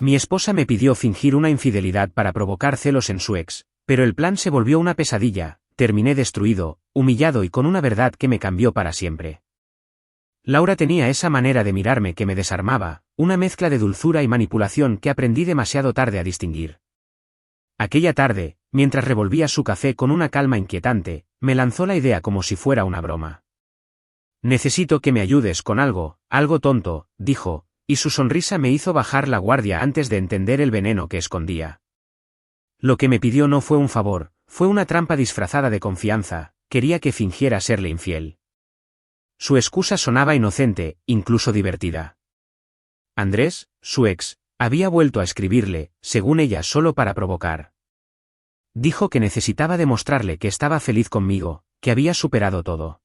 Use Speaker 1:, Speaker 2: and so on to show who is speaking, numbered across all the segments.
Speaker 1: Mi esposa me pidió fingir una infidelidad para provocar celos en su ex, pero el plan se volvió una pesadilla, terminé destruido, humillado y con una verdad que me cambió para siempre. Laura tenía esa manera de mirarme que me desarmaba, una mezcla de dulzura y manipulación que aprendí demasiado tarde a distinguir. Aquella tarde, mientras revolvía su café con una calma inquietante, me lanzó la idea como si fuera una broma. «Necesito que me ayudes con algo, algo tonto», dijo, y su sonrisa me hizo bajar la guardia antes de entender el veneno que escondía. Lo que me pidió no fue un favor, fue una trampa disfrazada de confianza, quería que fingiera serle infiel. Su excusa sonaba inocente, incluso divertida. Andrés, su ex, había vuelto a escribirle, según ella solo para provocar. Dijo que necesitaba demostrarle que estaba feliz conmigo, que había superado todo.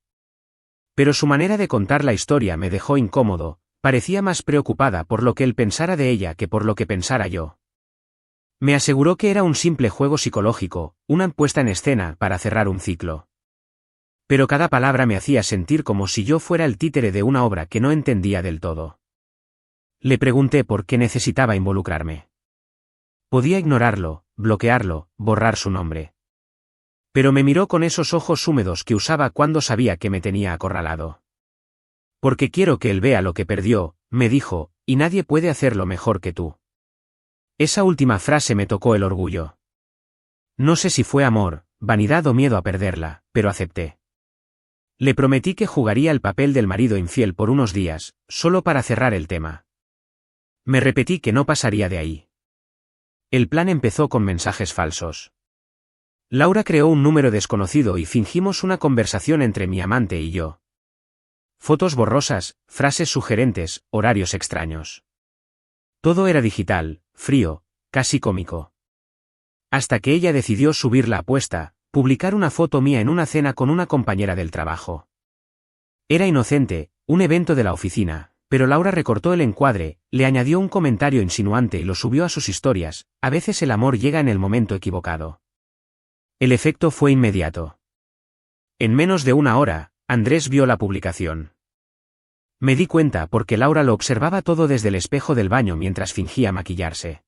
Speaker 1: Pero su manera de contar la historia me dejó incómodo, parecía más preocupada por lo que él pensara de ella que por lo que pensara yo. Me aseguró que era un simple juego psicológico, una puesta en escena para cerrar un ciclo. Pero cada palabra me hacía sentir como si yo fuera el títere de una obra que no entendía del todo. Le pregunté por qué necesitaba involucrarme. Podía ignorarlo, bloquearlo, borrar su nombre. Pero me miró con esos ojos húmedos que usaba cuando sabía que me tenía acorralado. Porque quiero que él vea lo que perdió, me dijo, y nadie puede hacerlo mejor que tú. Esa última frase me tocó el orgullo. No sé si fue amor, vanidad o miedo a perderla, pero acepté. Le prometí que jugaría el papel del marido infiel por unos días, solo para cerrar el tema. Me repetí que no pasaría de ahí. El plan empezó con mensajes falsos. Laura creó un número desconocido y fingimos una conversación entre mi amante y yo. Fotos borrosas, frases sugerentes, horarios extraños. Todo era digital, frío, casi cómico. Hasta que ella decidió subir la apuesta, publicar una foto mía en una cena con una compañera del trabajo. Era inocente, un evento de la oficina, pero Laura recortó el encuadre, le añadió un comentario insinuante y lo subió a sus historias. A veces el amor llega en el momento equivocado. El efecto fue inmediato. En menos de una hora, Andrés vio la publicación. Me di cuenta porque Laura lo observaba todo desde el espejo del baño mientras fingía maquillarse.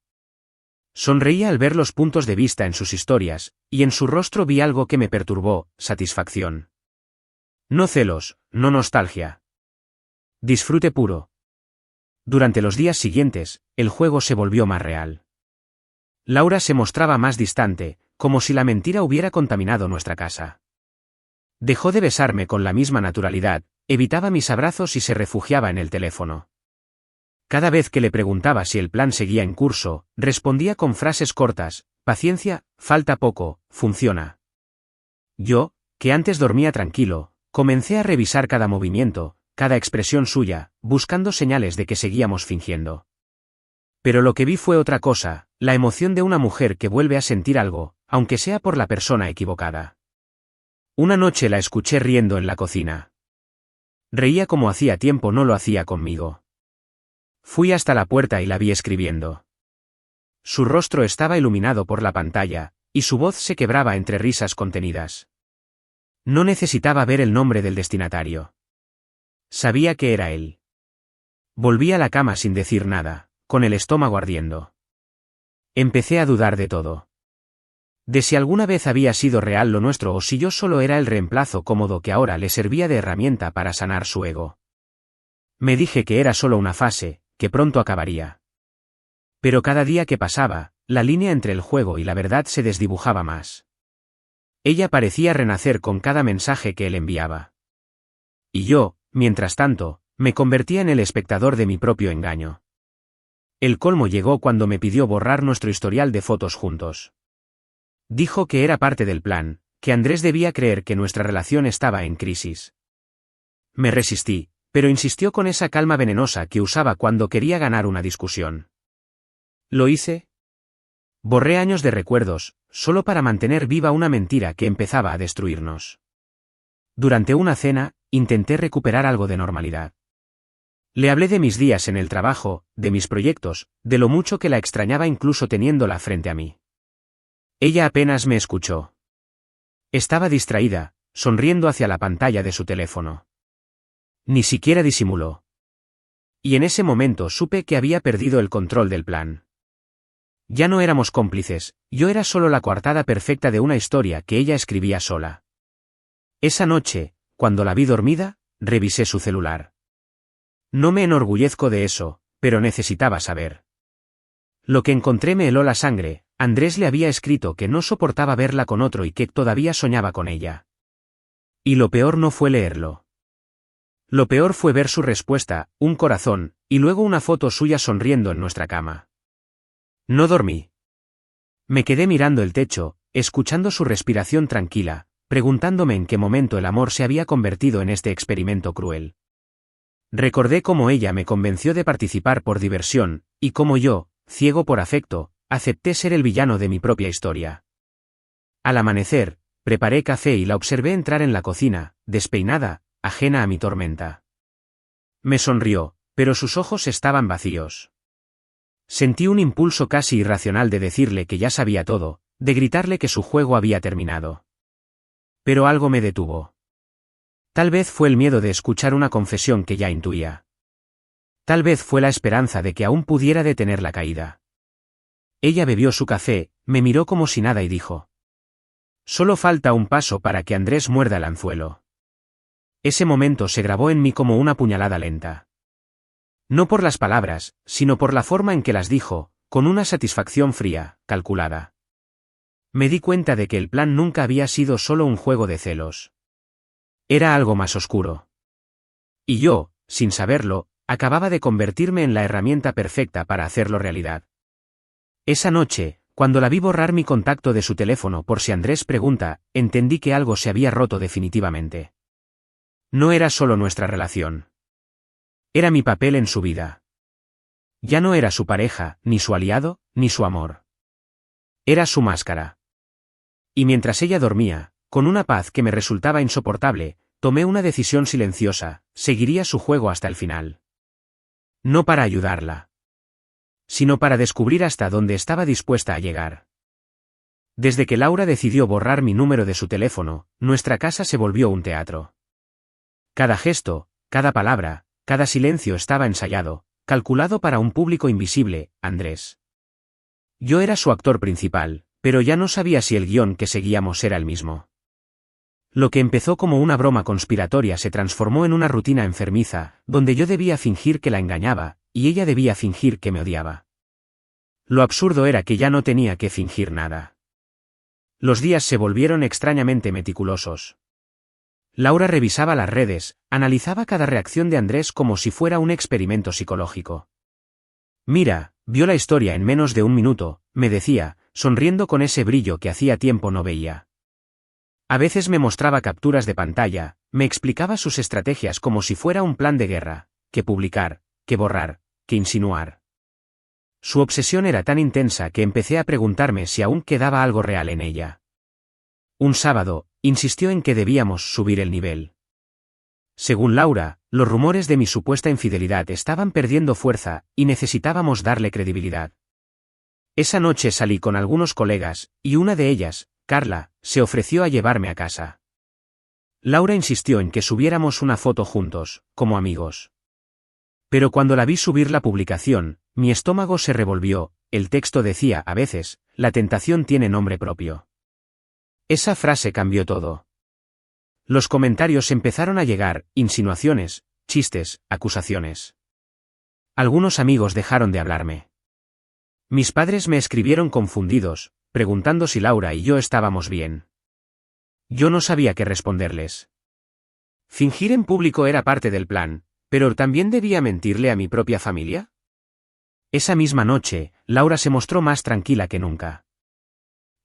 Speaker 1: Sonreía al ver los puntos de vista en sus historias, y en su rostro vi algo que me perturbó, satisfacción. No celos, no nostalgia. Disfrute puro. Durante los días siguientes, el juego se volvió más real. Laura se mostraba más distante, como si la mentira hubiera contaminado nuestra casa. Dejó de besarme con la misma naturalidad, evitaba mis abrazos y se refugiaba en el teléfono. Cada vez que le preguntaba si el plan seguía en curso, respondía con frases cortas: paciencia, falta poco, funciona. Yo, que antes dormía tranquilo, comencé a revisar cada movimiento, cada expresión suya, buscando señales de que seguíamos fingiendo. Pero lo que vi fue otra cosa, la emoción de una mujer que vuelve a sentir algo, aunque sea por la persona equivocada. Una noche la escuché riendo en la cocina. Reía como hacía tiempo no lo hacía conmigo. Fui hasta la puerta y la vi escribiendo. Su rostro estaba iluminado por la pantalla, y su voz se quebraba entre risas contenidas. No necesitaba ver el nombre del destinatario. Sabía que era él. Volví a la cama sin decir nada, con el estómago ardiendo. Empecé a dudar de todo. De si alguna vez había sido real lo nuestro o si yo solo era el reemplazo cómodo que ahora le servía de herramienta para sanar su ego. Me dije que era solo una fase, que pronto acabaría. Pero cada día que pasaba, la línea entre el juego y la verdad se desdibujaba más. Ella parecía renacer con cada mensaje que él enviaba. Y yo, mientras tanto, me convertía en el espectador de mi propio engaño. El colmo llegó cuando me pidió borrar nuestro historial de fotos juntos. Dijo que era parte del plan, que Andrés debía creer que nuestra relación estaba en crisis. Me resistí, pero insistió con esa calma venenosa que usaba cuando quería ganar una discusión. ¿Lo hice? Borré años de recuerdos, solo para mantener viva una mentira que empezaba a destruirnos. Durante una cena, intenté recuperar algo de normalidad. Le hablé de mis días en el trabajo, de mis proyectos, de lo mucho que la extrañaba incluso teniéndola frente a mí. Ella apenas me escuchó. Estaba distraída, sonriendo hacia la pantalla de su teléfono. Ni siquiera disimuló. Y en ese momento supe que había perdido el control del plan. Ya no éramos cómplices, yo era solo la coartada perfecta de una historia que ella escribía sola. Esa noche, cuando la vi dormida, revisé su celular. No me enorgullezco de eso, pero necesitaba saber. Lo que encontré me heló la sangre. Andrés le había escrito que no soportaba verla con otro y que todavía soñaba con ella. Y lo peor no fue leerlo. Lo peor fue ver su respuesta, un corazón, y luego una foto suya sonriendo en nuestra cama. No dormí. Me quedé mirando el techo, escuchando su respiración tranquila, preguntándome en qué momento el amor se había convertido en este experimento cruel. Recordé cómo ella me convenció de participar por diversión, y cómo yo, ciego por afecto, acepté ser el villano de mi propia historia. Al amanecer, preparé café y la observé entrar en la cocina, despeinada, ajena a mi tormenta. Me sonrió, pero sus ojos estaban vacíos. Sentí un impulso casi irracional de decirle que ya sabía todo, de gritarle que su juego había terminado. Pero algo me detuvo. Tal vez fue el miedo de escuchar una confesión que ya intuía. Tal vez fue la esperanza de que aún pudiera detener la caída. Ella bebió su café, me miró como si nada y dijo: «Solo falta un paso para que Andrés muerda el anzuelo». Ese momento se grabó en mí como una puñalada lenta. No por las palabras, sino por la forma en que las dijo, con una satisfacción fría, calculada. Me di cuenta de que el plan nunca había sido solo un juego de celos. Era algo más oscuro. Y yo, sin saberlo, acababa de convertirme en la herramienta perfecta para hacerlo realidad. Esa noche, cuando la vi borrar mi contacto de su teléfono por si Andrés pregunta, entendí que algo se había roto definitivamente. No era solo nuestra relación. Era mi papel en su vida. Ya no era su pareja, ni su aliado, ni su amor. Era su máscara. Y mientras ella dormía, con una paz que me resultaba insoportable, tomé una decisión silenciosa: seguiría su juego hasta el final. No para ayudarla, sino para descubrir hasta dónde estaba dispuesta a llegar. Desde que Laura decidió borrar mi número de su teléfono, nuestra casa se volvió un teatro. Cada gesto, cada palabra, cada silencio estaba ensayado, calculado para un público invisible, Andrés. Yo era su actor principal, pero ya no sabía si el guión que seguíamos era el mismo. Lo que empezó como una broma conspiratoria se transformó en una rutina enfermiza, donde yo debía fingir que la engañaba, y ella debía fingir que me odiaba. Lo absurdo era que ya no tenía que fingir nada. Los días se volvieron extrañamente meticulosos. Laura revisaba las redes, analizaba cada reacción de Andrés como si fuera un experimento psicológico. «Mira, vio la historia en menos de un minuto», me decía, sonriendo con ese brillo que hacía tiempo no veía. A veces me mostraba capturas de pantalla, me explicaba sus estrategias como si fuera un plan de guerra: qué publicar, qué borrar, qué insinuar. Su obsesión era tan intensa que empecé a preguntarme si aún quedaba algo real en ella. Un sábado, insistió en que debíamos subir el nivel. Según Laura, los rumores de mi supuesta infidelidad estaban perdiendo fuerza, y necesitábamos darle credibilidad. Esa noche salí con algunos colegas, y una de ellas, Carla, se ofreció a llevarme a casa. Laura insistió en que subiéramos una foto juntos, como amigos. Pero cuando la vi subir la publicación, mi estómago se revolvió. El texto decía: a veces, la tentación tiene nombre propio. Esa frase cambió todo. Los comentarios empezaron a llegar: insinuaciones, chistes, acusaciones. Algunos amigos dejaron de hablarme. Mis padres me escribieron confundidos, preguntando si Laura y yo estábamos bien. Yo no sabía qué responderles. Fingir en público era parte del plan, pero ¿también debía mentirle a mi propia familia? Esa misma noche, Laura se mostró más tranquila que nunca.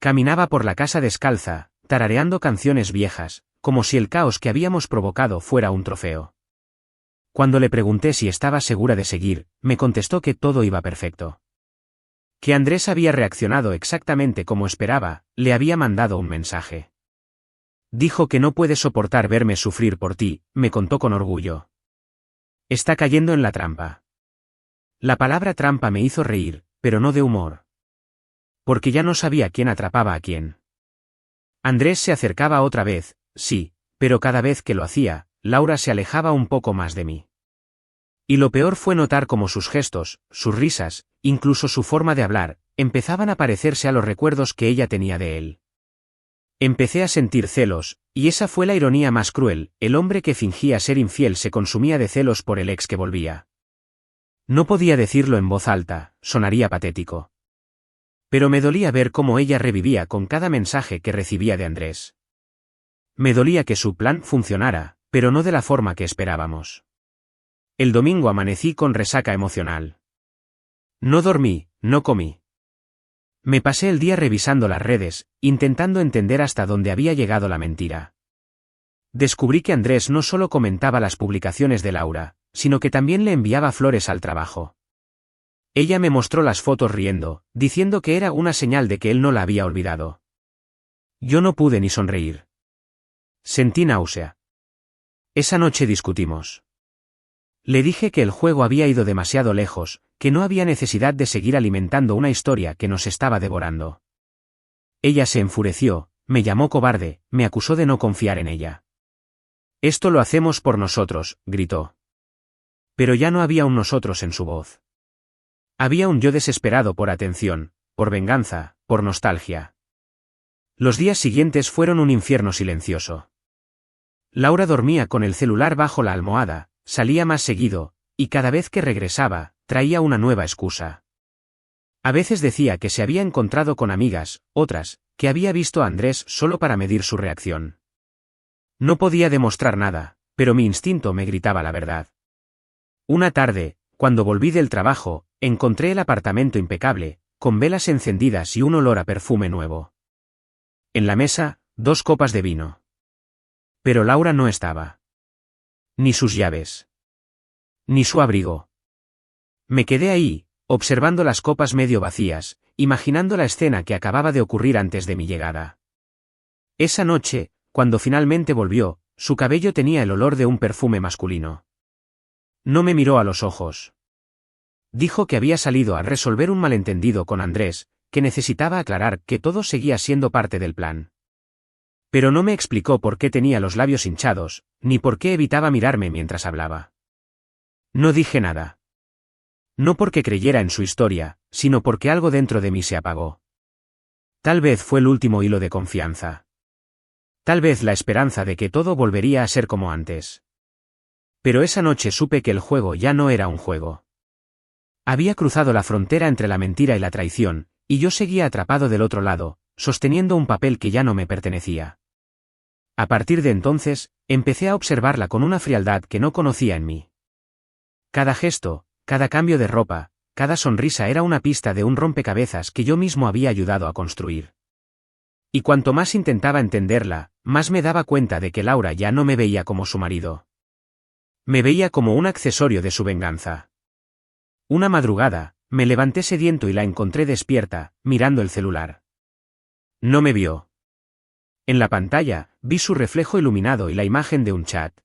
Speaker 1: Caminaba por la casa descalza, tarareando canciones viejas, como si el caos que habíamos provocado fuera un trofeo. Cuando le pregunté si estaba segura de seguir, me contestó que todo iba perfecto. Que Andrés había reaccionado exactamente como esperaba, le había mandado un mensaje. Dijo que no puede soportar verme sufrir por ti, me contó con orgullo. Está cayendo en la trampa. La palabra trampa me hizo reír, pero no de humor. Porque ya no sabía quién atrapaba a quién. Andrés se acercaba otra vez, sí, pero cada vez que lo hacía, Laura se alejaba un poco más de mí. Y lo peor fue notar cómo sus gestos, sus risas, incluso su forma de hablar, empezaban a parecerse a los recuerdos que ella tenía de él. Empecé a sentir celos, y esa fue la ironía más cruel: el hombre que fingía ser infiel se consumía de celos por el ex que volvía. No podía decirlo en voz alta, sonaría patético. Pero me dolía ver cómo ella revivía con cada mensaje que recibía de Andrés. Me dolía que su plan funcionara, pero no de la forma que esperábamos. El domingo amanecí con resaca emocional. No dormí, no comí. Me pasé el día revisando las redes, intentando entender hasta dónde había llegado la mentira. Descubrí que Andrés no solo comentaba las publicaciones de Laura, sino que también le enviaba flores al trabajo. Ella me mostró las fotos riendo, diciendo que era una señal de que él no la había olvidado. Yo no pude ni sonreír. Sentí náusea. Esa noche discutimos. Le dije que el juego había ido demasiado lejos, que no había necesidad de seguir alimentando una historia que nos estaba devorando. Ella se enfureció, me llamó cobarde, me acusó de no confiar en ella. Esto lo hacemos por nosotros, gritó. Pero ya no había un nosotros en su voz. Había un yo desesperado por atención, por venganza, por nostalgia. Los días siguientes fueron un infierno silencioso. Laura dormía con el celular bajo la almohada, salía más seguido, y cada vez que regresaba, traía una nueva excusa. A veces decía que se había encontrado con amigas, otras, que había visto a Andrés solo para medir su reacción. No podía demostrar nada, pero mi instinto me gritaba la verdad. Una tarde, cuando volví del trabajo, encontré el apartamento impecable, con velas encendidas y un olor a perfume nuevo. En la mesa, 2 copas de vino. Pero Laura no estaba. Ni sus llaves. Ni su abrigo. Me quedé ahí, observando las copas medio vacías, imaginando la escena que acababa de ocurrir antes de mi llegada. Esa noche, cuando finalmente volvió, su cabello tenía el olor de un perfume masculino. No me miró a los ojos. Dijo que había salido a resolver un malentendido con Andrés, que necesitaba aclarar que todo seguía siendo parte del plan. Pero no me explicó por qué tenía los labios hinchados, ni por qué evitaba mirarme mientras hablaba. No dije nada. No porque creyera en su historia, sino porque algo dentro de mí se apagó. Tal vez fue el último hilo de confianza. Tal vez la esperanza de que todo volvería a ser como antes. Pero esa noche supe que el juego ya no era un juego. Había cruzado la frontera entre la mentira y la traición, y yo seguía atrapado del otro lado, sosteniendo un papel que ya no me pertenecía. A partir de entonces, empecé a observarla con una frialdad que no conocía en mí. Cada gesto, cada cambio de ropa, cada sonrisa era una pista de un rompecabezas que yo mismo había ayudado a construir. Y cuanto más intentaba entenderla, más me daba cuenta de que Laura ya no me veía como su marido. Me veía como un accesorio de su venganza. Una madrugada, me levanté sediento y la encontré despierta, mirando el celular. No me vio. En la pantalla, vi su reflejo iluminado y la imagen de un chat.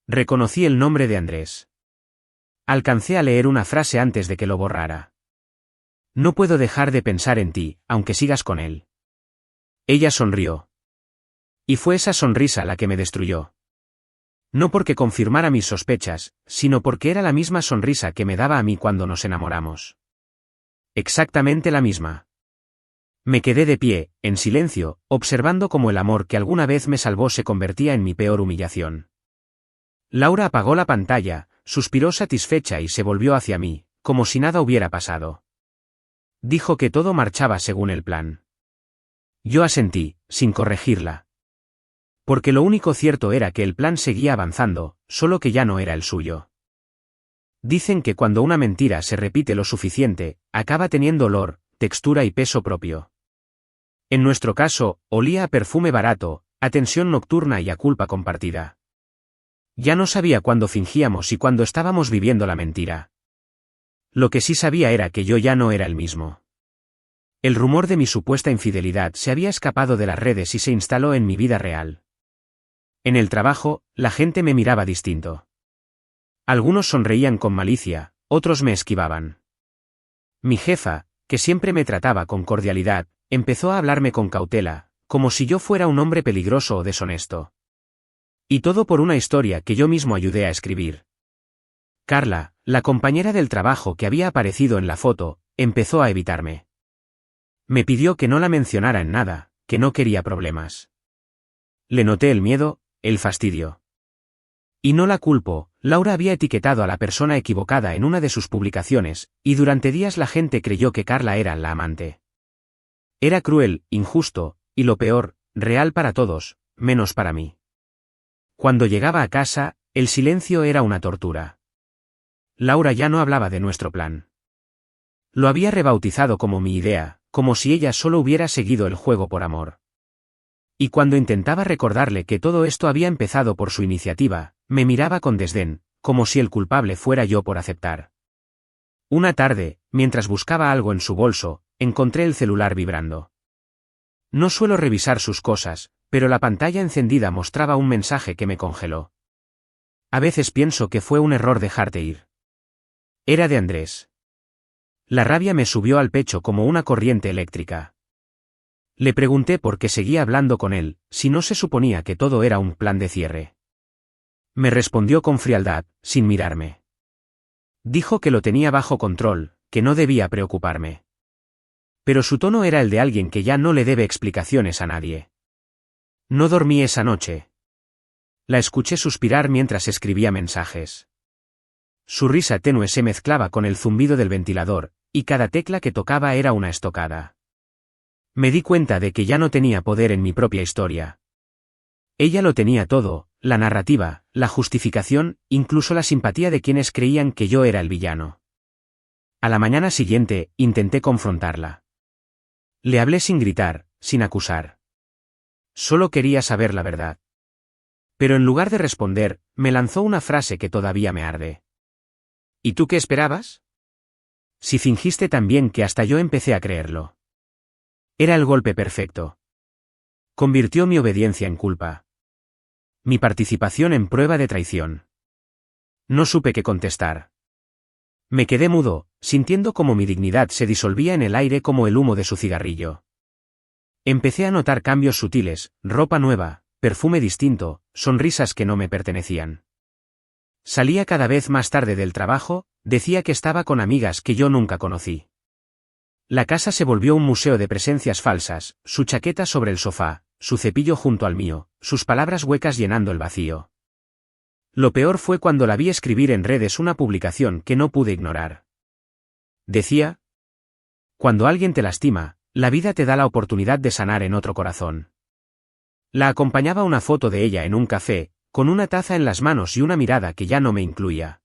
Speaker 1: Reconocí el nombre de Andrés. Alcancé a leer una frase antes de que lo borrara. No puedo dejar de pensar en ti, aunque sigas con él. Ella sonrió. Y fue esa sonrisa la que me destruyó. No porque confirmara mis sospechas, sino porque era la misma sonrisa que me daba a mí cuando nos enamoramos. Exactamente la misma. Me quedé de pie, en silencio, observando cómo el amor que alguna vez me salvó se convertía en mi peor humillación. Laura apagó la pantalla, suspiró satisfecha y se volvió hacia mí, como si nada hubiera pasado. Dijo que todo marchaba según el plan. Yo asentí, sin corregirla. Porque lo único cierto era que el plan seguía avanzando, solo que ya no era el suyo. Dicen que cuando una mentira se repite lo suficiente, acaba teniendo olor, textura y peso propio. En nuestro caso, olía a perfume barato, a tensión nocturna y a culpa compartida. Ya no sabía cuándo fingíamos y cuándo estábamos viviendo la mentira. Lo que sí sabía era que yo ya no era el mismo. El rumor de mi supuesta infidelidad se había escapado de las redes y se instaló en mi vida real. En el trabajo, la gente me miraba distinto. Algunos sonreían con malicia, otros me esquivaban. Mi jefa, que siempre me trataba con cordialidad, empezó a hablarme con cautela, como si yo fuera un hombre peligroso o deshonesto. Y todo por una historia que yo mismo ayudé a escribir. Carla, la compañera del trabajo que había aparecido en la foto, empezó a evitarme. Me pidió que no la mencionara en nada, que no quería problemas. Le noté el miedo, el fastidio. Y no la culpo, Laura había etiquetado a la persona equivocada en una de sus publicaciones, y durante días la gente creyó que Carla era la amante. Era cruel, injusto, y lo peor, real para todos, menos para mí. Cuando llegaba a casa, el silencio era una tortura. Laura ya no hablaba de nuestro plan. Lo había rebautizado como mi idea, como si ella solo hubiera seguido el juego por amor. Y cuando intentaba recordarle que todo esto había empezado por su iniciativa, me miraba con desdén, como si el culpable fuera yo por aceptar. Una tarde, mientras buscaba algo en su bolso, encontré el celular vibrando. No suelo revisar sus cosas, pero la pantalla encendida mostraba un mensaje que me congeló. A veces pienso que fue un error dejarte ir. Era de Andrés. La rabia me subió al pecho como una corriente eléctrica. Le pregunté por qué seguía hablando con él, si no se suponía que todo era un plan de cierre. Me respondió con frialdad, sin mirarme. Dijo que lo tenía bajo control, que no debía preocuparme. Pero su tono era el de alguien que ya no le debe explicaciones a nadie. No dormí esa noche. La escuché suspirar mientras escribía mensajes. Su risa tenue se mezclaba con el zumbido del ventilador, y cada tecla que tocaba era una estocada. Me di cuenta de que ya no tenía poder en mi propia historia. Ella lo tenía todo, la narrativa, la justificación, incluso la simpatía de quienes creían que yo era el villano. A la mañana siguiente, intenté confrontarla. Le hablé sin gritar, sin acusar. Solo quería saber la verdad. Pero en lugar de responder, me lanzó una frase que todavía me arde. ¿Y tú qué esperabas? Si fingiste tan bien que hasta yo empecé a creerlo. Era el golpe perfecto. Convirtió mi obediencia en culpa. Mi participación en prueba de traición. No supe qué contestar. Me quedé mudo, sintiendo como mi dignidad se disolvía en el aire como el humo de su cigarrillo. Empecé a notar cambios sutiles, ropa nueva, perfume distinto, sonrisas que no me pertenecían. Salía cada vez más tarde del trabajo, decía que estaba con amigas que yo nunca conocí. La casa se volvió un museo de presencias falsas, su chaqueta sobre el sofá, su cepillo junto al mío, sus palabras huecas llenando el vacío. Lo peor fue cuando la vi escribir en redes una publicación que no pude ignorar. Decía: cuando alguien te lastima, la vida te da la oportunidad de sanar en otro corazón. La acompañaba una foto de ella en un café, con una taza en las manos y una mirada que ya no me incluía.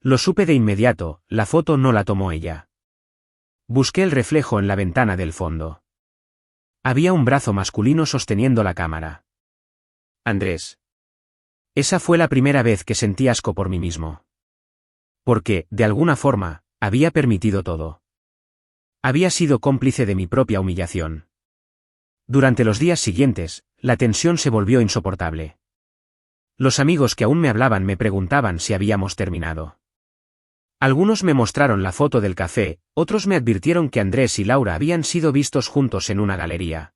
Speaker 1: Lo supe de inmediato, la foto no la tomó ella. Busqué el reflejo en la ventana del fondo. Había un brazo masculino sosteniendo la cámara. Andrés. Esa fue la primera vez que sentí asco por mí mismo. Porque, de alguna forma, había permitido todo. Había sido cómplice de mi propia humillación. Durante los días siguientes, la tensión se volvió insoportable. Los amigos que aún me hablaban me preguntaban si habíamos terminado. Algunos me mostraron la foto del café, otros me advirtieron que Andrés y Laura habían sido vistos juntos en una galería.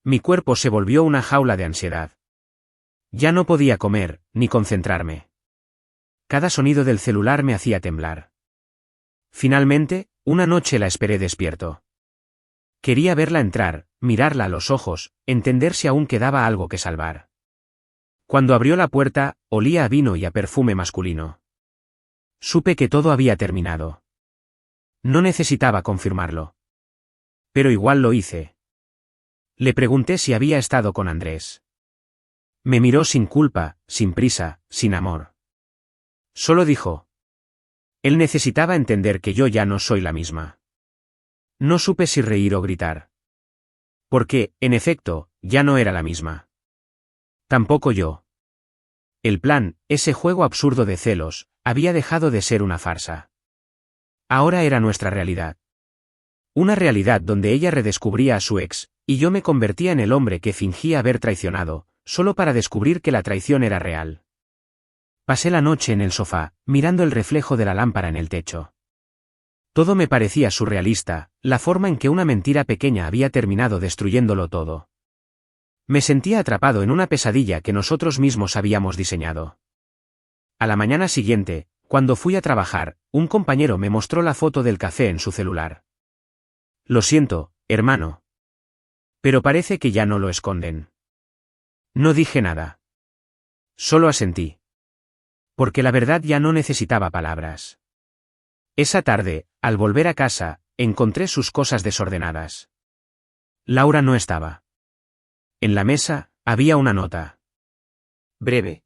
Speaker 1: Mi cuerpo se volvió una jaula de ansiedad. Ya no podía comer, ni concentrarme. Cada sonido del celular me hacía temblar. Finalmente, una noche la esperé despierto. Quería verla entrar, mirarla a los ojos, entender si aún quedaba algo que salvar. Cuando abrió la puerta, olía a vino y a perfume masculino. Supe que todo había terminado. No necesitaba confirmarlo. Pero igual lo hice. Le pregunté si había estado con Andrés. Me miró sin culpa, sin prisa, sin amor. Solo dijo: él necesitaba entender que yo ya no soy la misma. No supe si reír o gritar. Porque, en efecto, ya no era la misma. Tampoco yo. El plan, ese juego absurdo de celos, había dejado de ser una farsa. Ahora era nuestra realidad. Una realidad donde ella redescubría a su ex, y yo me convertía en el hombre que fingía haber traicionado, solo para descubrir que la traición era real. Pasé la noche en el sofá, mirando el reflejo de la lámpara en el techo. Todo me parecía surrealista, la forma en que una mentira pequeña había terminado destruyéndolo todo. Me sentía atrapado en una pesadilla que nosotros mismos habíamos diseñado. A la mañana siguiente, cuando fui a trabajar, un compañero me mostró la foto del café en su celular. Lo siento, hermano. Pero parece que ya no lo esconden. No dije nada. Solo asentí. Porque la verdad ya no necesitaba palabras. Esa tarde, al volver a casa, encontré sus cosas desordenadas. Laura no estaba. En la mesa, había una nota. Breve.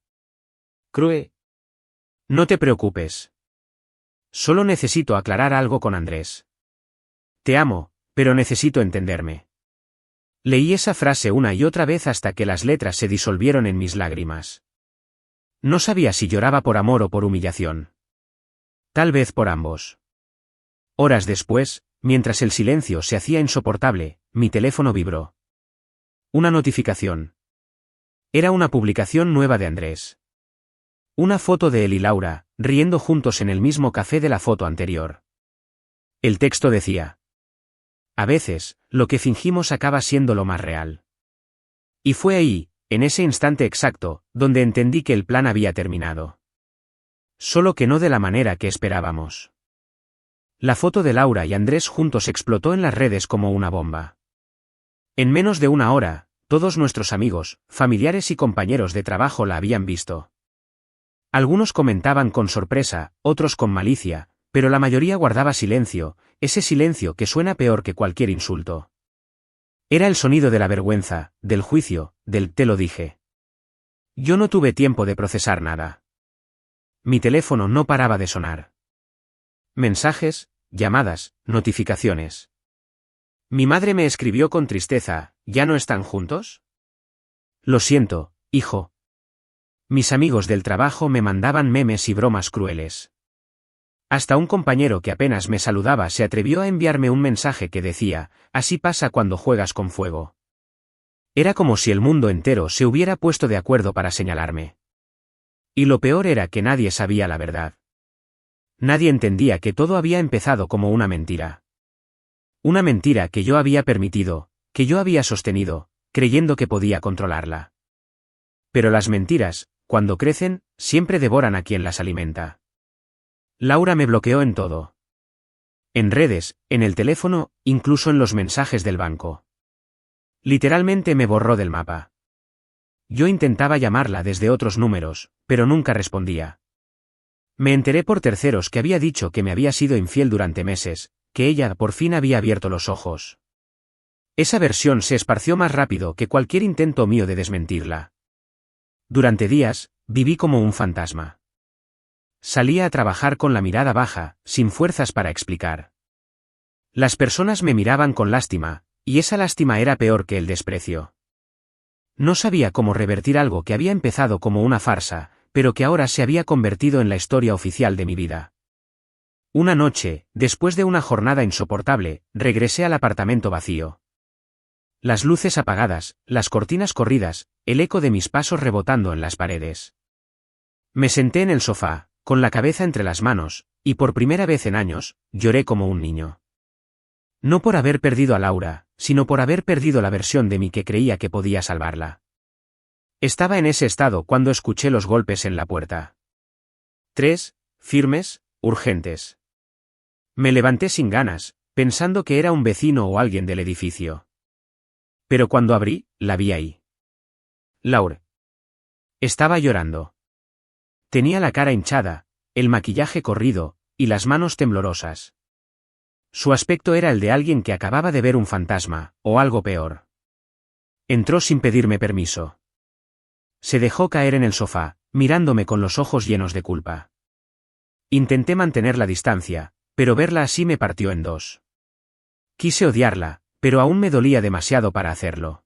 Speaker 1: Crue. No te preocupes. Solo necesito aclarar algo con Andrés. Te amo, pero necesito entenderme. Leí esa frase una y otra vez hasta que las letras se disolvieron en mis lágrimas. No sabía si lloraba por amor o por humillación. Tal vez por ambos. Horas después, mientras el silencio se hacía insoportable, mi teléfono vibró. Una notificación. Era una publicación nueva de Andrés. Una foto de él y Laura, riendo juntos en el mismo café de la foto anterior. El texto decía: a veces, lo que fingimos acaba siendo lo más real. Y fue ahí, en ese instante exacto, donde entendí que el plan había terminado. Solo que no de la manera que esperábamos. La foto de Laura y Andrés juntos explotó en las redes como una bomba. En menos de una hora, todos nuestros amigos, familiares y compañeros de trabajo la habían visto. Algunos comentaban con sorpresa, otros con malicia, pero la mayoría guardaba silencio, ese silencio que suena peor que cualquier insulto. Era el sonido de la vergüenza, del juicio, del te lo dije. Yo no tuve tiempo de procesar nada. Mi teléfono no paraba de sonar. Mensajes, llamadas, notificaciones. Mi madre me escribió con tristeza: ¿ya no están juntos? Lo siento, hijo. Mis amigos del trabajo me mandaban memes y bromas crueles. Hasta un compañero que apenas me saludaba se atrevió a enviarme un mensaje que decía: así pasa cuando juegas con fuego. Era como si el mundo entero se hubiera puesto de acuerdo para señalarme. Y lo peor era que nadie sabía la verdad. Nadie entendía que todo había empezado como una mentira. Una mentira que yo había permitido, que yo había sostenido, creyendo que podía controlarla. Pero las mentiras, cuando crecen, siempre devoran a quien las alimenta. Laura me bloqueó en todo. En redes, en el teléfono, incluso en los mensajes del banco. Literalmente me borró del mapa. Yo intentaba llamarla desde otros números, pero nunca respondía. Me enteré por terceros que había dicho que me había sido infiel durante meses, que ella por fin había abierto los ojos. Esa versión se esparció más rápido que cualquier intento mío de desmentirla. Durante días, viví como un fantasma. Salía a trabajar con la mirada baja, sin fuerzas para explicar. Las personas me miraban con lástima, y esa lástima era peor que el desprecio. No sabía cómo revertir algo que había empezado como una farsa, pero que ahora se había convertido en la historia oficial de mi vida. Una noche, después de una jornada insoportable, regresé al apartamento vacío. Las luces apagadas, las cortinas corridas, el eco de mis pasos rebotando en las paredes. Me senté en el sofá, con la cabeza entre las manos, y por primera vez en años, lloré como un niño. No por haber perdido a Laura, sino por haber perdido la versión de mí que creía que podía salvarla. Estaba en ese estado cuando escuché los golpes en la puerta. 3, firmes, urgentes. Me levanté sin ganas, pensando que era un vecino o alguien del edificio. Pero cuando abrí, la vi ahí. Laura. Estaba llorando. Tenía la cara hinchada, el maquillaje corrido, y las manos temblorosas. Su aspecto era el de alguien que acababa de ver un fantasma, o algo peor. Entró sin pedirme permiso. Se dejó caer en el sofá, mirándome con los ojos llenos de culpa. Intenté mantener la distancia, pero verla así me partió en dos. Quise odiarla, pero aún me dolía demasiado para hacerlo.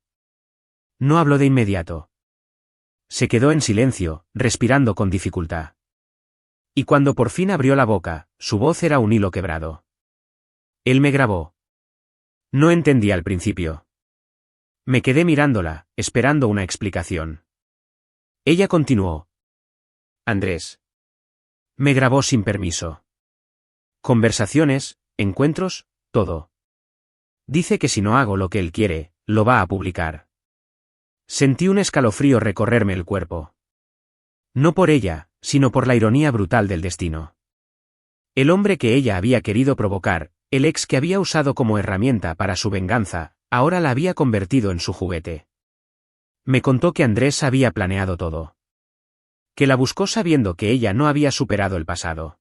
Speaker 1: No habló de inmediato. Se quedó en silencio, respirando con dificultad. Y cuando por fin abrió la boca, su voz era un hilo quebrado. Él me grabó. No entendí al principio. Me quedé mirándola, esperando una explicación. Ella continuó. Andrés. Me grabó sin permiso. Conversaciones, encuentros, todo. Dice que si no hago lo que él quiere, lo va a publicar. Sentí un escalofrío recorrerme el cuerpo. No por ella, sino por la ironía brutal del destino. El hombre que ella había querido provocar, El ex que había usado como herramienta para su venganza, ahora la había convertido en su juguete. Me contó que Andrés había planeado todo. Que la buscó sabiendo que ella no había superado el pasado.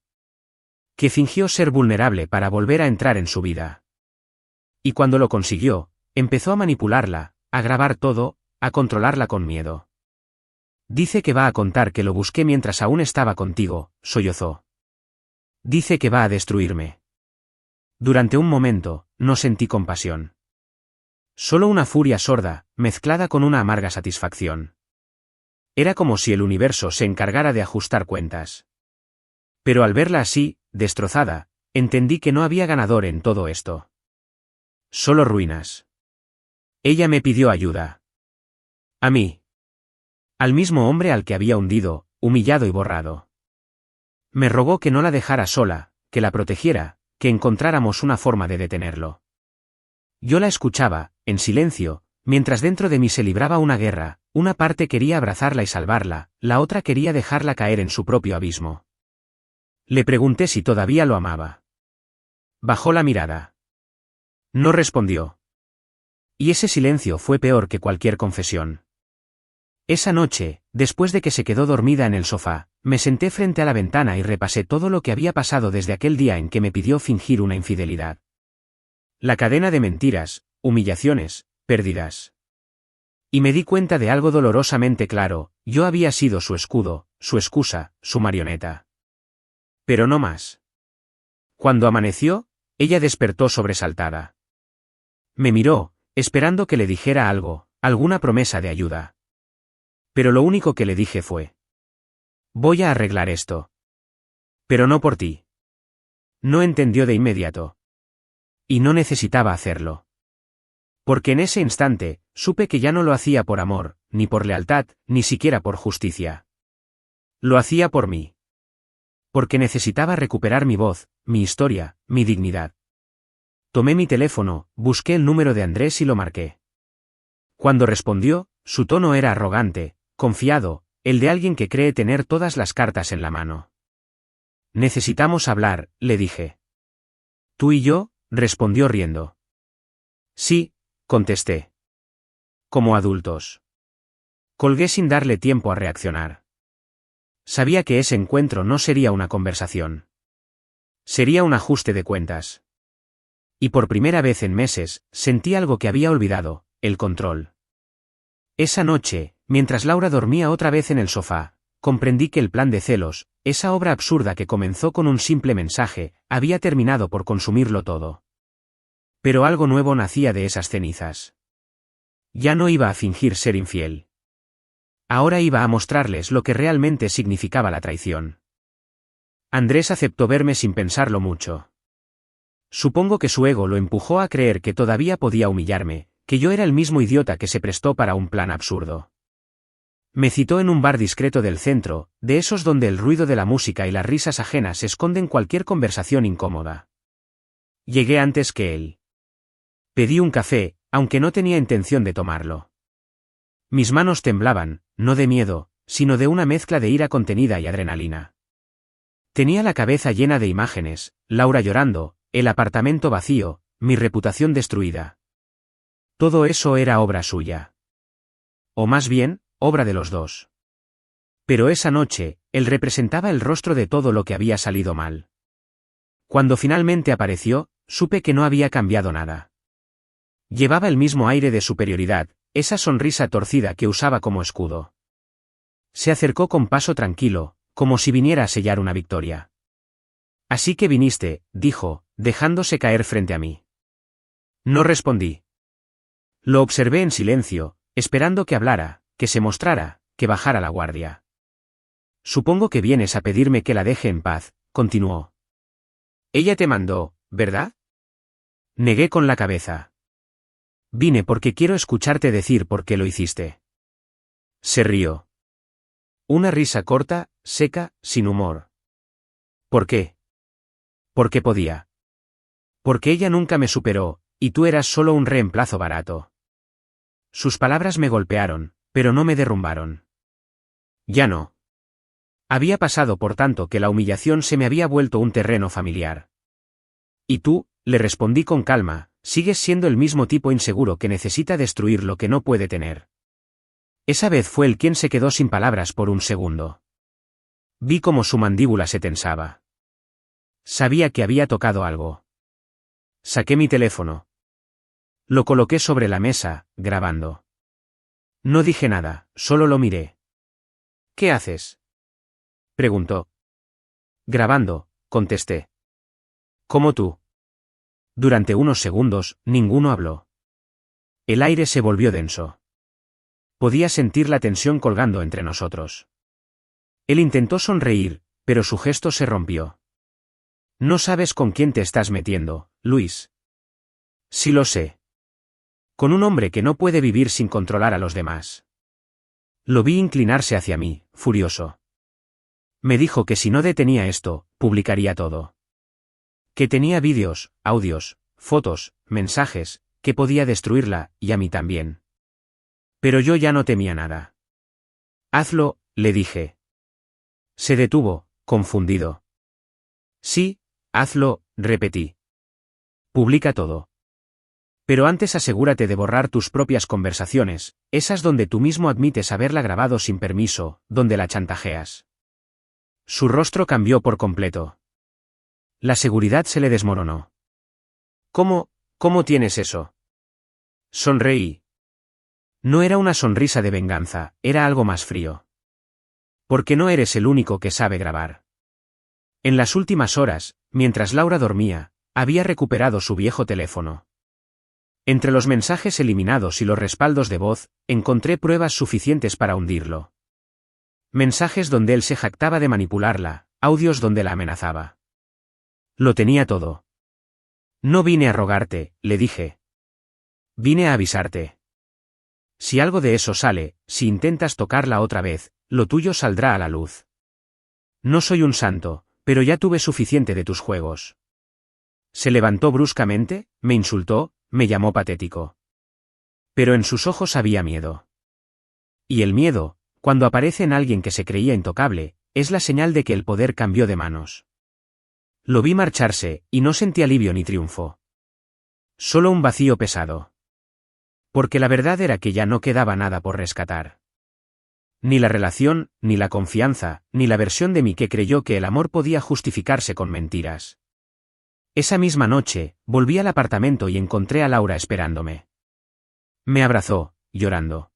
Speaker 1: Que fingió ser vulnerable para volver a entrar en su vida. Y cuando lo consiguió, empezó a manipularla, a grabar todo, a controlarla con miedo. Dice que va a contar que lo busqué mientras aún estaba contigo, sollozó. Dice que va a destruirme. Durante un momento, no sentí compasión. Solo una furia sorda, mezclada con una amarga satisfacción. Era como si el universo se encargara de ajustar cuentas. Pero al verla así, destrozada, entendí que no había ganador en todo esto. Solo ruinas. Ella me pidió ayuda. A mí. Al mismo hombre al que había hundido, humillado y borrado. Me rogó que no la dejara sola, que la protegiera, que encontráramos una forma de detenerlo. Yo la escuchaba, en silencio, mientras dentro de mí se libraba una guerra, una parte quería abrazarla y salvarla, la otra quería dejarla caer en su propio abismo. Le pregunté si todavía lo amaba. Bajó la mirada. No respondió. Y ese silencio fue peor que cualquier confesión. Esa noche, después de que se quedó dormida en el sofá, me senté frente a la ventana y repasé todo lo que había pasado desde aquel día en que me pidió fingir una infidelidad. La cadena de mentiras, humillaciones, pérdidas. Y me di cuenta de algo dolorosamente claro: yo había sido su escudo, su excusa, su marioneta. Pero no más. Cuando amaneció, ella despertó sobresaltada. Me miró, esperando que le dijera algo, alguna promesa de ayuda. Pero lo único que le dije fue: voy a arreglar esto. Pero no por ti. No entendió de inmediato. Y no necesitaba hacerlo. Porque en ese instante, supe que ya no lo hacía por amor, ni por lealtad, ni siquiera por justicia. Lo hacía por mí. Porque necesitaba recuperar mi voz, mi historia, mi dignidad. Tomé mi teléfono, busqué el número de Andrés y lo marqué. Cuando respondió, su tono era arrogante, confiado, el de alguien que cree tener todas las cartas en la mano. Necesitamos hablar, le dije. ¿Tú y yo?, respondió riendo. Sí, contesté. Como adultos. Colgué sin darle tiempo a reaccionar. Sabía que ese encuentro no sería una conversación. Sería un ajuste de cuentas. Y por primera vez en meses, sentí algo que había olvidado: el control. Esa noche, mientras Laura dormía otra vez en el sofá, comprendí que el plan de celos, esa obra absurda que comenzó con un simple mensaje, había terminado por consumirlo todo. Pero algo nuevo nacía de esas cenizas. Ya no iba a fingir ser infiel. Ahora iba a mostrarles lo que realmente significaba la traición. Andrés aceptó verme sin pensarlo mucho. Supongo que su ego lo empujó a creer que todavía podía humillarme, que yo era el mismo idiota que se prestó para un plan absurdo. Me citó en un bar discreto del centro, de esos donde el ruido de la música y las risas ajenas esconden cualquier conversación incómoda. Llegué antes que él. Pedí un café, aunque no tenía intención de tomarlo. Mis manos temblaban, no de miedo, sino de una mezcla de ira contenida y adrenalina. Tenía la cabeza llena de imágenes: Laura llorando, el apartamento vacío, mi reputación destruida. Todo eso era obra suya. O más bien, obra de los dos. Pero esa noche, él representaba el rostro de todo lo que había salido mal. Cuando finalmente apareció, supe que no había cambiado nada. Llevaba el mismo aire de superioridad, esa sonrisa torcida que usaba como escudo. Se acercó con paso tranquilo, como si viniera a sellar una victoria. Así que viniste, dijo, dejándose caer frente a mí. No respondí. Lo observé en silencio, esperando que hablara, que se mostrara, que bajara la guardia. Supongo que vienes a pedirme que la deje en paz, continuó. Ella te mandó, ¿verdad? Negué con la cabeza. Vine porque quiero escucharte decir por qué lo hiciste. Se rió. Una risa corta, seca, sin humor. ¿Por qué? Porque podía. Porque ella nunca me superó, y tú eras solo un reemplazo barato. Sus palabras me golpearon, pero no me derrumbaron. Ya no. Había pasado por tanto que la humillación se me había vuelto un terreno familiar. Y tú, le respondí con calma, sigues siendo el mismo tipo inseguro que necesita destruir lo que no puede tener. Esa vez fue él quien se quedó sin palabras por un segundo. Vi cómo su mandíbula se tensaba. Sabía que había tocado algo. Saqué mi teléfono. Lo coloqué sobre la mesa, grabando. No dije nada, solo lo miré. ¿Qué haces?, preguntó. Grabando, contesté. ¿Cómo tú? Durante unos segundos, ninguno habló. El aire se volvió denso. Podía sentir la tensión colgando entre nosotros. Él intentó sonreír, pero su gesto se rompió. No sabes con quién te estás metiendo, Luis. Sí lo sé. Con un hombre que no puede vivir sin controlar a los demás. Lo vi inclinarse hacia mí, furioso. Me dijo que si no detenía esto, publicaría todo. Que tenía vídeos, audios, fotos, mensajes, que podía destruirla, y a mí también. Pero yo ya no temía nada. Hazlo, le dije. Se detuvo, confundido. Sí, hazlo, repetí. Publica todo. Pero antes asegúrate de borrar tus propias conversaciones, esas donde tú mismo admites haberla grabado sin permiso, donde la chantajeas. Su rostro cambió por completo. La seguridad se le desmoronó. ¿Cómo tienes eso? Sonreí. No era una sonrisa de venganza, era algo más frío. Porque no eres el único que sabe grabar. En las últimas horas, mientras Laura dormía, había recuperado su viejo teléfono. Entre los mensajes eliminados y los respaldos de voz, encontré pruebas suficientes para hundirlo. Mensajes donde él se jactaba de manipularla, audios donde la amenazaba. Lo tenía todo. No vine a rogarte, le dije. Vine a avisarte. Si algo de eso sale, si intentas tocarla otra vez, lo tuyo saldrá a la luz. No soy un santo, pero ya tuve suficiente de tus juegos. Se levantó bruscamente, me insultó, me llamó patético. Pero en sus ojos había miedo. Y el miedo, cuando aparece en alguien que se creía intocable, es la señal de que el poder cambió de manos. Lo vi marcharse, y no sentí alivio ni triunfo. Solo un vacío pesado. Porque la verdad era que ya no quedaba nada por rescatar. Ni la relación, ni la confianza, ni la versión de mí que creyó que el amor podía justificarse con mentiras. Esa misma noche, volví al apartamento y encontré a Laura esperándome. Me abrazó, llorando.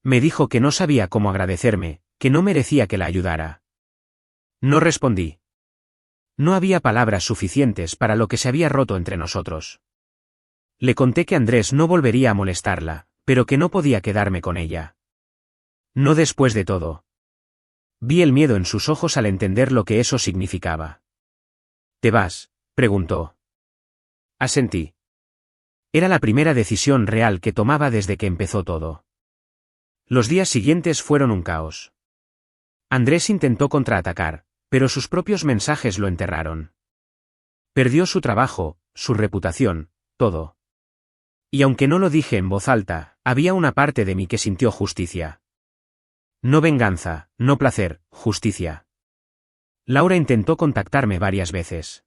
Speaker 1: Me dijo que no sabía cómo agradecerme, que no merecía que la ayudara. No respondí. No había palabras suficientes para lo que se había roto entre nosotros. Le conté que Andrés no volvería a molestarla, pero que no podía quedarme con ella. No después de todo. Vi el miedo en sus ojos al entender lo que eso significaba. ¿Te vas?, preguntó. Asentí. Era la primera decisión real que tomaba desde que empezó todo. Los días siguientes fueron un caos. Andrés intentó contraatacar, pero sus propios mensajes lo enterraron. Perdió su trabajo, su reputación, todo. Y aunque no lo dije en voz alta, había una parte de mí que sintió justicia. No venganza, no placer, justicia. Laura intentó contactarme varias veces.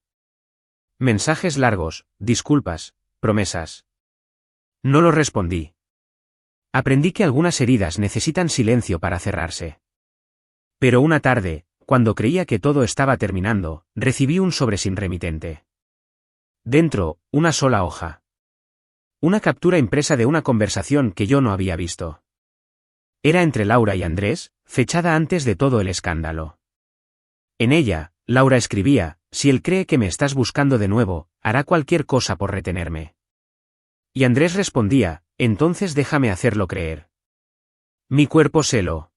Speaker 1: Mensajes largos, disculpas, promesas. No lo respondí. Aprendí que algunas heridas necesitan silencio para cerrarse. Pero una tarde, cuando creía que todo estaba terminando, recibí un sobre sin remitente. Dentro, una sola hoja. Una captura impresa de una conversación que yo no había visto. Era entre Laura y Andrés, fechada antes de todo el escándalo. En ella, Laura escribía: si él cree que me estás buscando de nuevo, hará cualquier cosa por retenerme. Y Andrés respondía: entonces déjame hacerlo creer. Mi cuerpo se lo.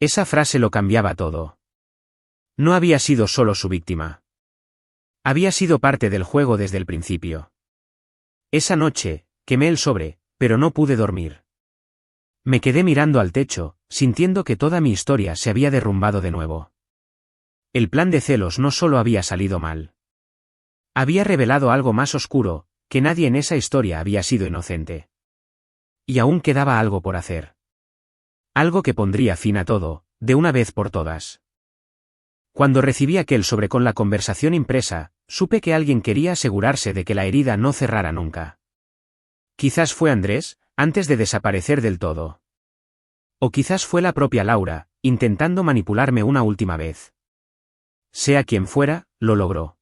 Speaker 1: Esa frase lo cambiaba todo. No había sido solo su víctima. Había sido parte del juego desde el principio. Esa noche, quemé el sobre, pero no pude dormir. Me quedé mirando al techo, sintiendo que toda mi historia se había derrumbado de nuevo. El plan de celos no solo había salido mal. Había revelado algo más oscuro, que nadie en esa historia había sido inocente. Y aún quedaba algo por hacer. Algo que pondría fin a todo, de una vez por todas. Cuando recibí aquel sobre con la conversación impresa, supe que alguien quería asegurarse de que la herida no cerrara nunca. Quizás fue Andrés, antes de desaparecer del todo. O quizás fue la propia Laura, intentando manipularme una última vez. Sea quien fuera, lo logró.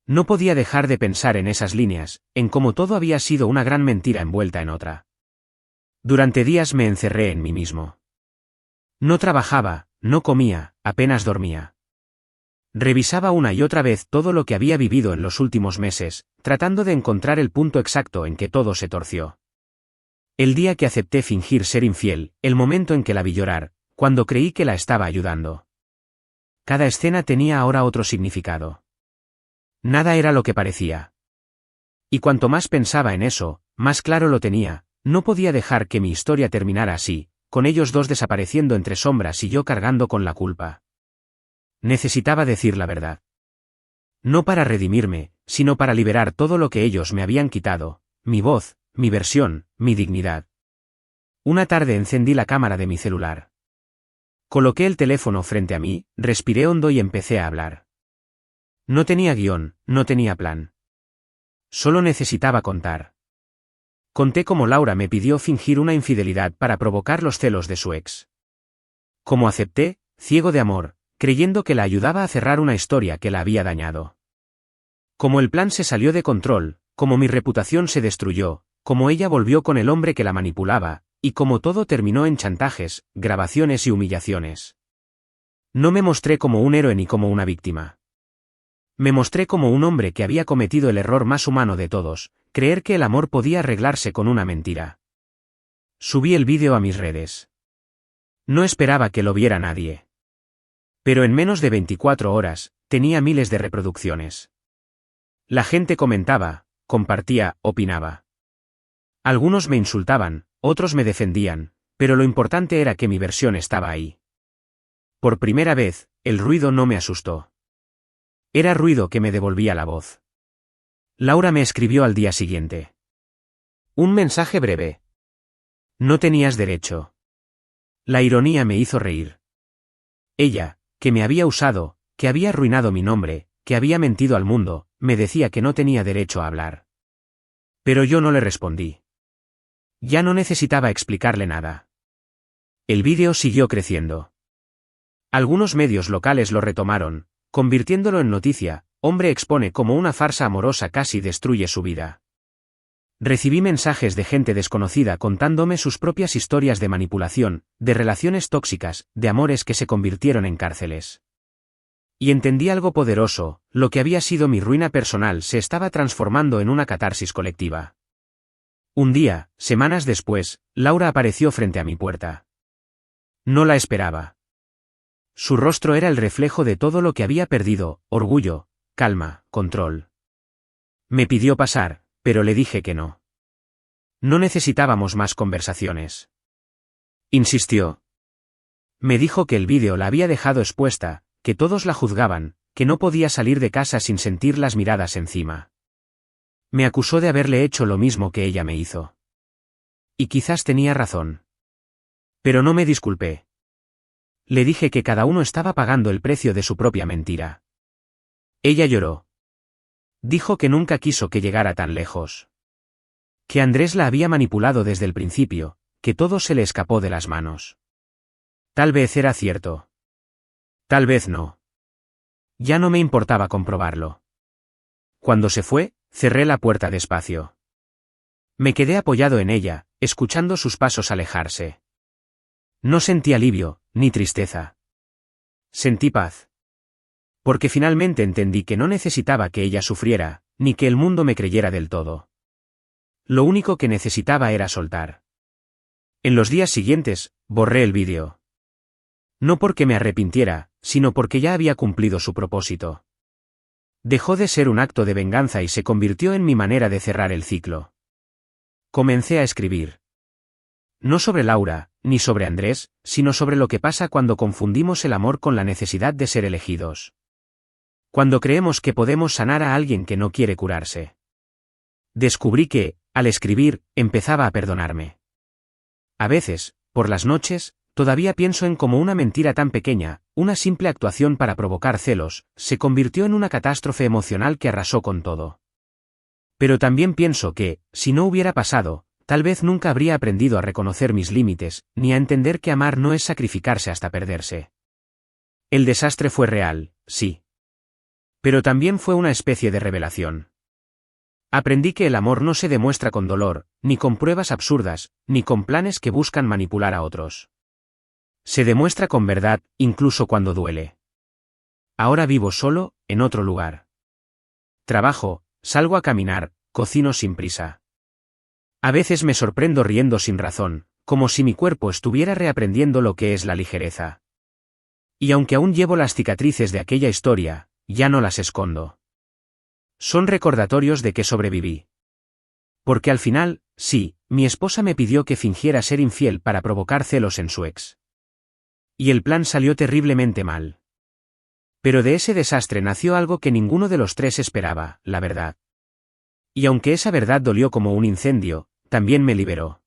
Speaker 1: No podía dejar de pensar en esas líneas, en cómo todo había sido una gran mentira envuelta en otra. Durante días me encerré en mí mismo. No trabajaba, no comía, apenas dormía. Revisaba una y otra vez todo lo que había vivido en los últimos meses, tratando de encontrar el punto exacto en que todo se torció. El día que acepté fingir ser infiel, el momento en que la vi llorar, cuando creí que la estaba ayudando. Cada escena tenía ahora otro significado. Nada era lo que parecía. Y cuanto más pensaba en eso, más claro lo tenía, no podía dejar que mi historia terminara así, con ellos dos desapareciendo entre sombras y yo cargando con la culpa. Necesitaba decir la verdad. No para redimirme, sino para liberar todo lo que ellos me habían quitado, mi voz, mi versión, mi dignidad. Una tarde encendí la cámara de mi celular. Coloqué el teléfono frente a mí, respiré hondo y empecé a hablar. No tenía guión, no tenía plan. Solo necesitaba contar. Conté cómo Laura me pidió fingir una infidelidad para provocar los celos de su ex. Cómo acepté, ciego de amor, creyendo que la ayudaba a cerrar una historia que la había dañado. Cómo el plan se salió de control, cómo mi reputación se destruyó, cómo ella volvió con el hombre que la manipulaba, y cómo todo terminó en chantajes, grabaciones y humillaciones. No me mostré como un héroe ni como una víctima. Me mostré como un hombre que había cometido el error más humano de todos, creer que el amor podía arreglarse con una mentira. Subí el vídeo a mis redes. No esperaba que lo viera nadie. Pero en menos de 24 horas, tenía miles de reproducciones. La gente comentaba, compartía, opinaba. Algunos me insultaban, otros me defendían, pero lo importante era que mi versión estaba ahí. Por primera vez, el ruido no me asustó. Era ruido que me devolvía la voz. Laura me escribió al día siguiente. Un mensaje breve. No tenías derecho. La ironía me hizo reír. Ella, que me había usado, que había arruinado mi nombre, que había mentido al mundo, me decía que no tenía derecho a hablar. Pero yo no le respondí. Ya no necesitaba explicarle nada. El vídeo siguió creciendo. Algunos medios locales lo retomaron, convirtiéndolo en noticia. Hombre expone cómo una farsa amorosa casi destruye su vida. Recibí mensajes de gente desconocida contándome sus propias historias de manipulación, de relaciones tóxicas, de amores que se convirtieron en cárceles. Y entendí algo poderoso, lo que había sido mi ruina personal se estaba transformando en una catarsis colectiva. Un día, semanas después, Laura apareció frente a mi puerta. No la esperaba. Su rostro era el reflejo de todo lo que había perdido: orgullo, calma, control. Me pidió pasar, pero le dije que no. No necesitábamos más conversaciones. Insistió. Me dijo que el vídeo la había dejado expuesta, que todos la juzgaban, que no podía salir de casa sin sentir las miradas encima. Me acusó de haberle hecho lo mismo que ella me hizo. Y quizás tenía razón. Pero no me disculpé. Le dije que cada uno estaba pagando el precio de su propia mentira. Ella lloró. Dijo que nunca quiso que llegara tan lejos. Que Andrés la había manipulado desde el principio, que todo se le escapó de las manos. Tal vez era cierto. Tal vez no. Ya no me importaba comprobarlo. Cuando se fue, cerré la puerta despacio. Me quedé apoyado en ella, escuchando sus pasos alejarse. No sentí alivio, ni tristeza. Sentí paz. Porque finalmente entendí que no necesitaba que ella sufriera, ni que el mundo me creyera del todo. Lo único que necesitaba era soltar. En los días siguientes, borré el vídeo. No porque me arrepintiera, sino porque ya había cumplido su propósito. Dejó de ser un acto de venganza y se convirtió en mi manera de cerrar el ciclo. Comencé a escribir. No sobre Laura, ni sobre Andrés, sino sobre lo que pasa cuando confundimos el amor con la necesidad de ser elegidos. Cuando creemos que podemos sanar a alguien que no quiere curarse. Descubrí que, al escribir, empezaba a perdonarme. A veces, por las noches, Todavía pienso en cómo una mentira tan pequeña, una simple actuación para provocar celos, se convirtió en una catástrofe emocional que arrasó con todo. Pero también pienso que, si no hubiera pasado, tal vez nunca habría aprendido a reconocer mis límites, ni a entender que amar no es sacrificarse hasta perderse. El desastre fue real, sí. Pero también fue una especie de revelación. Aprendí que el amor no se demuestra con dolor, ni con pruebas absurdas, ni con planes que buscan manipular a otros. Se demuestra con verdad, incluso cuando duele. Ahora vivo solo, en otro lugar. Trabajo, salgo a caminar, cocino sin prisa. A veces me sorprendo riendo sin razón, como si mi cuerpo estuviera reaprendiendo lo que es la ligereza. Y aunque aún llevo las cicatrices de aquella historia, ya no las escondo. Son recordatorios de que sobreviví. Porque al final, sí, mi esposa me pidió que fingiera ser infiel para provocar celos en su ex. Y el plan salió terriblemente mal. Pero de ese desastre nació algo que ninguno de los tres esperaba, la verdad. Y aunque esa verdad dolió como un incendio, también me liberó.